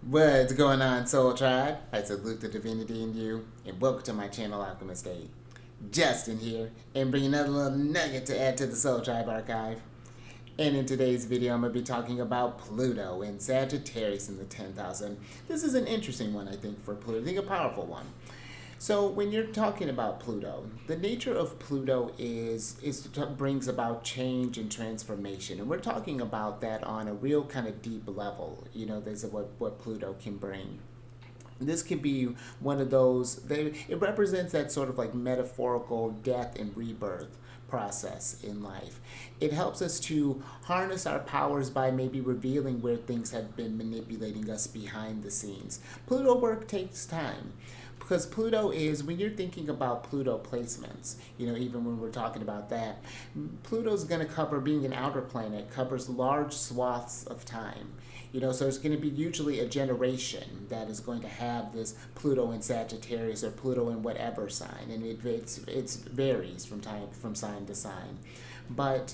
What's going on, Soul Tribe? I salute the divinity in you, and welcome to my channel, Alchemist. Justin here, and bring another little nugget to add to the Soul Tribe archive. And in today's video, I'm going to be talking about Pluto and Sagittarius in the 10th house. And this is an interesting one, I think, for Pluto. I think a powerful one. So when you're talking about Pluto, the nature of Pluto is brings about change and transformation, and we're talking about that on a real kind of deep level. There's what Pluto can bring. This can be one of those. It represents that sort of like metaphorical death and rebirth process in life. It helps us to harness our powers by maybe revealing where things have been manipulating us behind the scenes. Pluto work takes time, because Pluto is, when you're thinking about Pluto placements, even when we're talking about that, Pluto's going to cover, being an outer planet, covers large swaths of time. So it's going to be usually a generation that is going to have this Pluto in Sagittarius or Pluto in whatever sign, and it varies from sign to sign. But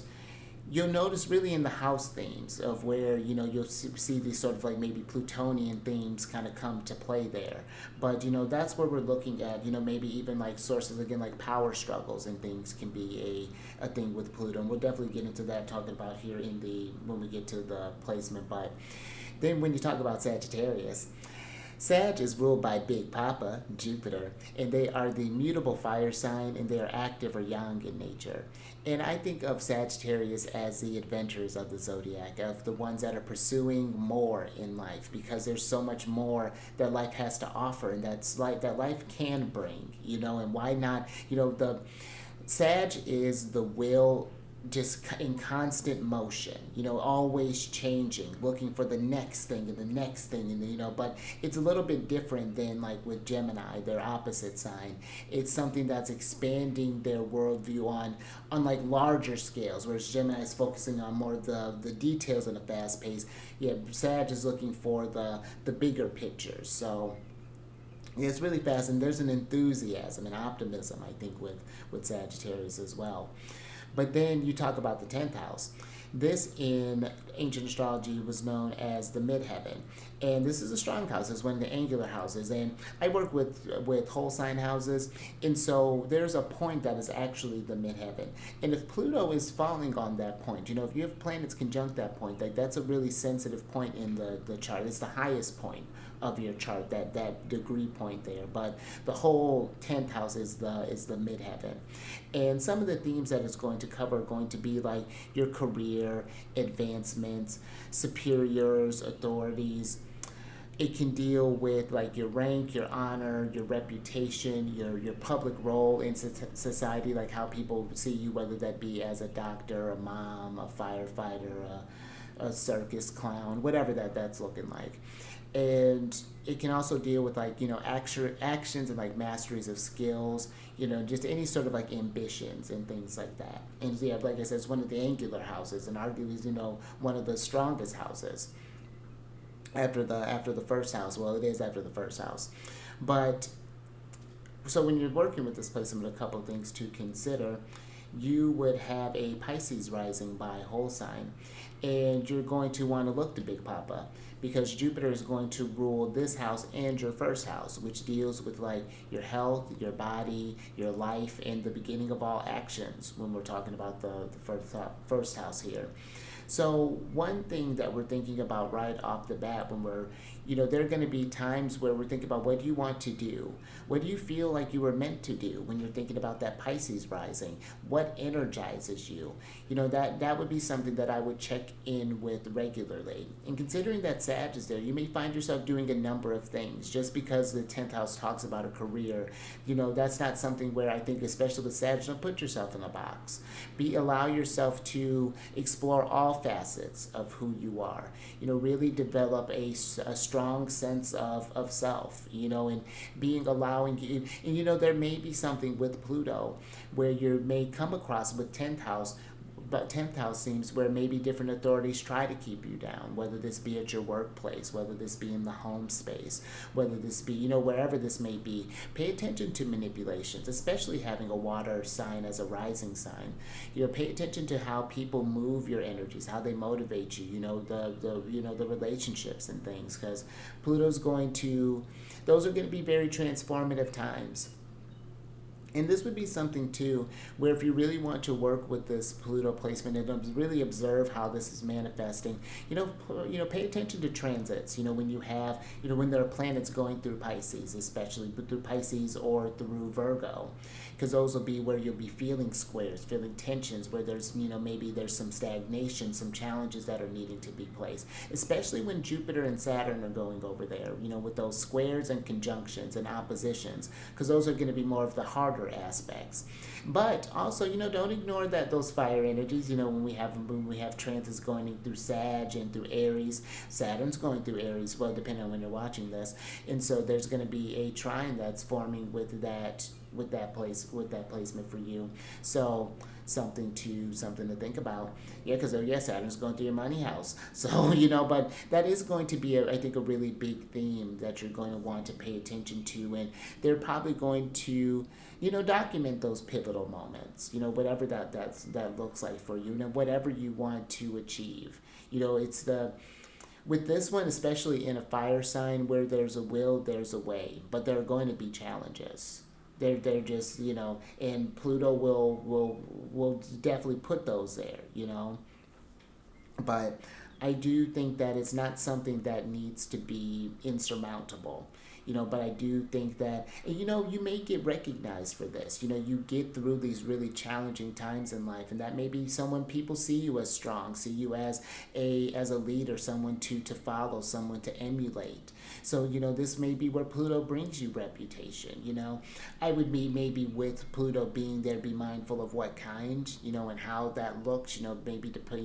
you'll notice really in the house themes of where you'll see these sort of like maybe Plutonian themes kind of come to play there. But that's where we're looking at, maybe even like sources again like power struggles and things can be a thing with Pluto, and we'll definitely get into that talking about here when we get to the placement. But then when you talk about Sagittarius, Sag is ruled by Big Papa, Jupiter, and they are the mutable fire sign, and they are active or young in nature. And I think of Sagittarius as the adventurers of the zodiac, of the ones that are pursuing more in life, because there's so much more that life has to offer, and that life can bring, and why not, the Sag is the will, just in constant motion, always changing, looking for the next thing and the next thing, and but it's a little bit different than like with Gemini, their opposite sign. It's something that's expanding their worldview on like larger scales, whereas Gemini is focusing on more of the details in a fast pace. Yeah, Sag is looking for the bigger pictures. So yeah, it's really fast, and there's an enthusiasm and optimism, I think, with Sagittarius as well. But then you talk about the 10th house. This in ancient astrology was known as the midheaven. And this is a strong house. It's one of the angular houses. And I work with whole sign houses. And so there's a point that is actually the midheaven. And if Pluto is falling on that point, if you have planets conjunct that point, that's a really sensitive point in the chart. It's the highest point of your chart, that degree point there. But the whole 10th house is the midheaven. And some of the themes that it's going to cover are going to be like your career, advancements, superiors, authorities. It can deal with like your rank, your honor, your reputation, your public role in society, like how people see you, whether that be as a doctor, a mom, a firefighter, a circus clown, whatever that's looking like. And it can also deal with like actions and like masteries of skills, just any sort of like ambitions and things like that. And yeah, like I said, it's one of the angular houses, and arguably one of the strongest houses after the first house. Well, it is after the first house. But so when you're working with this placement, a couple of things to consider. You would have a Pisces rising by whole sign, and you're going to want to look to Big Papa, because Jupiter is going to rule this house and your first house, which deals with like your health, your body, your life, and the beginning of all actions when we're talking about the first house here. So one thing that we're thinking about right off the bat when there are going to be times where we're thinking about, what do you want to do? What do you feel like you were meant to do when you're thinking about that Pisces rising? What energizes you? That would be something that I would check in with regularly. And considering that Sag is there, you may find yourself doing a number of things. Just because the 10th house talks about a career, that's not something where I think, especially with Sag, don't put yourself in a box. Allow yourself to explore all facets of who you are. Really develop a strong sense of self, and being allowing you. And there may be something with Pluto where you may come across with 10th house but 10th house seems where maybe different authorities try to keep you down, whether this be at your workplace, whether this be in the home space, whether this be, wherever this may be. Pay attention to manipulations, especially having a water sign as a rising sign. Pay attention to how people move your energies, how they motivate you, the relationships and things, because those are going to be very transformative times. And this would be something too, where if you really want to work with this Pluto placement and really observe how this is manifesting, pay attention to transits. When you have, when there are planets going through Pisces, especially through Pisces or through Virgo, because those will be where you'll be feeling squares, feeling tensions, where there's, maybe there's some stagnation, some challenges that are needing to be placed, especially when Jupiter and Saturn are going over there, with those squares and conjunctions and oppositions, because those are going to be more of the harder aspects. But also, don't ignore that those fire energies, when we have transits going through Sag and through Aries. Saturn's going through Aries, well, depending on when you're watching this. And so there's going to be a trine that's forming with that placement for you. So something to think about. Because Saturn's going through your money house. So, but that is going to be, I think, a really big theme that you're going to want to pay attention to. And they're probably going to, document those pivotal moments, whatever that looks like for you, whatever you want to achieve. With this one, especially in a fire sign, where there's a will, there's a way. But there are going to be challenges. They're just, and Pluto will definitely put those there, But I do think that it's not something that needs to be insurmountable. But I do think that, you may get recognized for this. You get through these really challenging times in life, and that may be people see you as strong, see you as a leader, someone to follow, someone to emulate. So, this may be where Pluto brings you reputation, I would be maybe with Pluto being there, be mindful of what kind, and how that looks, maybe to put,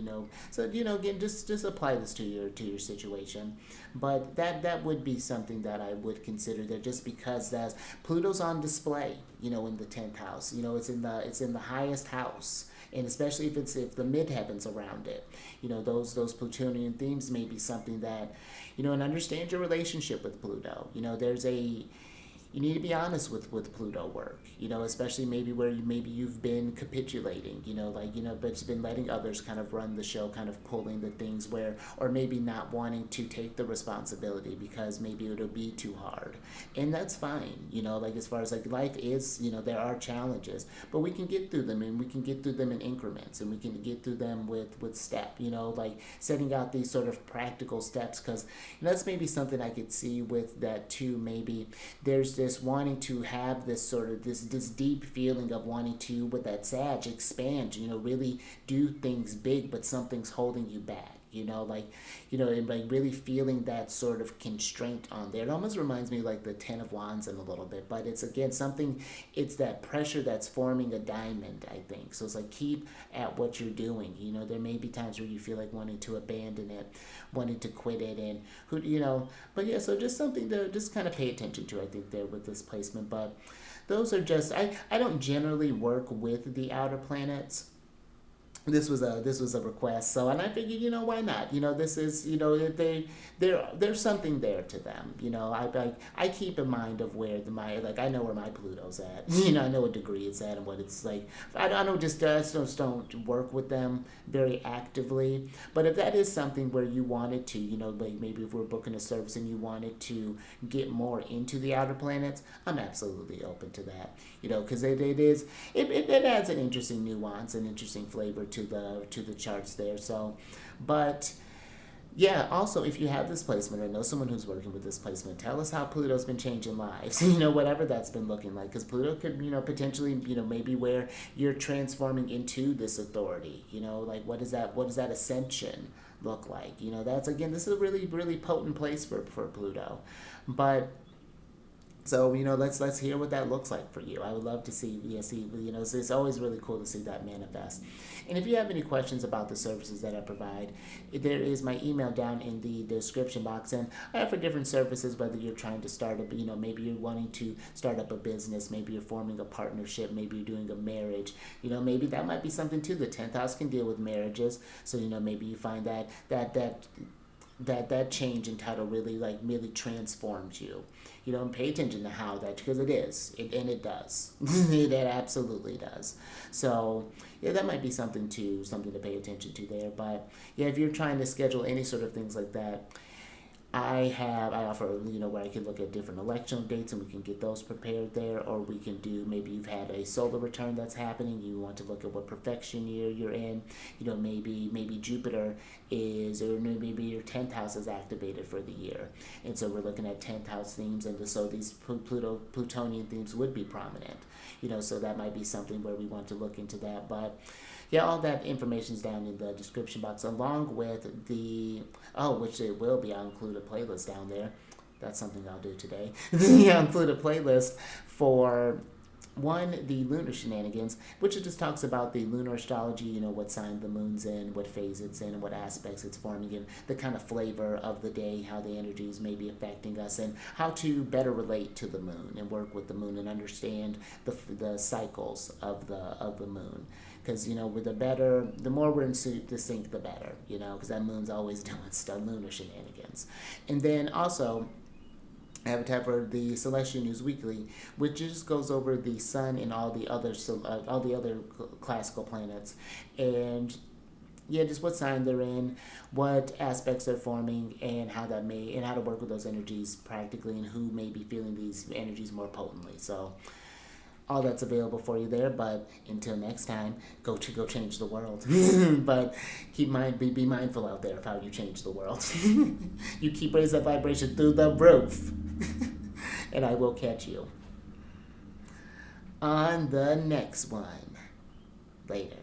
so, again, just apply this to your situation. But that would be something that I would consider there, just because that's Pluto's on display, in the 10th house. It's in the highest house. And especially if the midheavens around it, those Plutonian themes may be something that, and understand your relationship with Pluto. You need to be honest with Pluto work, especially maybe where you've been capitulating, but it's been letting others kind of run the show, kind of pulling the things or maybe not wanting to take the responsibility because maybe it'll be too hard. And that's fine, as far as life is, there are challenges, but we can get through them, and we can get through them in increments, and we can get through them with step, setting out these sort of practical steps, because that's maybe something I could see with that too. Maybe there's this wanting to have this sort of this deep feeling of wanting to, with that Sag, expand, really do things big, but something's holding you back. And really feeling that sort of constraint on there. It almost reminds me of the 10 of Wands in a little bit, but it's again it's that pressure that's forming a diamond, I think. So it's keep at what you're doing. There may be times where you feel like wanting to abandon it, wanting to quit it, and but yeah, so just something to just kind of pay attention to, I think, there with this placement. But those are just, I don't generally work with the outer planets. This was a request, so, and I figured, why not? This is, there's something there to them. I keep in mind of where I know where my Pluto's at. I know what degree it's at and what it's like. I don't work with them very actively. But if that is something where you wanted to, maybe if we're booking a service and you wanted to get more into the outer planets, I'm absolutely open to that. Because it adds an interesting nuance, an interesting flavor to the charts there. So, but yeah, also, if you have this placement or know someone who's working with this placement, tell us how Pluto's been changing lives, whatever that's been looking like, because Pluto could, potentially, maybe where you're transforming into this authority, what does that ascension look like? That's, again, this is a really, really potent place for Pluto. But So let's hear what that looks like for you. I would love to see it's always really cool to see that manifest. And if you have any questions about the services that I provide, there is my email down in the description box, and I offer different services. Whether you're trying to start up, maybe you're wanting to start up a business, maybe you're forming a partnership, maybe you're doing a marriage. Maybe that might be something too. The 10th house can deal with marriages, so maybe you find that change in title really transforms you. And pay attention to how that, because it does. It absolutely does. So yeah, that might be something to pay attention to there. But yeah, if you're trying to schedule any sort of things like that, I offer where I can look at different election dates and we can get those prepared there, or we can do, maybe you've had a solar return that's happening, you want to look at what perfection year you're in, maybe Jupiter is, or maybe your 10th house is activated for the year, and so we're looking at 10th house themes, and so these Plutonian themes would be prominent, so that might be something where we want to look into that. But yeah, all that information is down in the description box, along with which it will be. I'll include a playlist down there. That's something I'll do today. I'll include a playlist for the lunar shenanigans, which it just talks about the lunar astrology, what sign the moon's in, what phase it's in, what aspects it's forming in, the kind of flavor of the day, how the energies may be affecting us, and how to better relate to the moon and work with the moon and understand the cycles of the moon. Because with the more we're in sync, the better. Because that moon's always doing stuff, lunar shenanigans. And then also, I have a tab for the Celestial News Weekly, which just goes over the sun and all the other classical planets, and yeah, just what sign they're in, what aspects they're forming, and how to work with those energies practically, and who may be feeling these energies more potently. So all that's available for you there. But until next time, go change the world. But be mindful out there of how you change the world. You keep raising that vibration through the roof. And I will catch you on the next one. Later.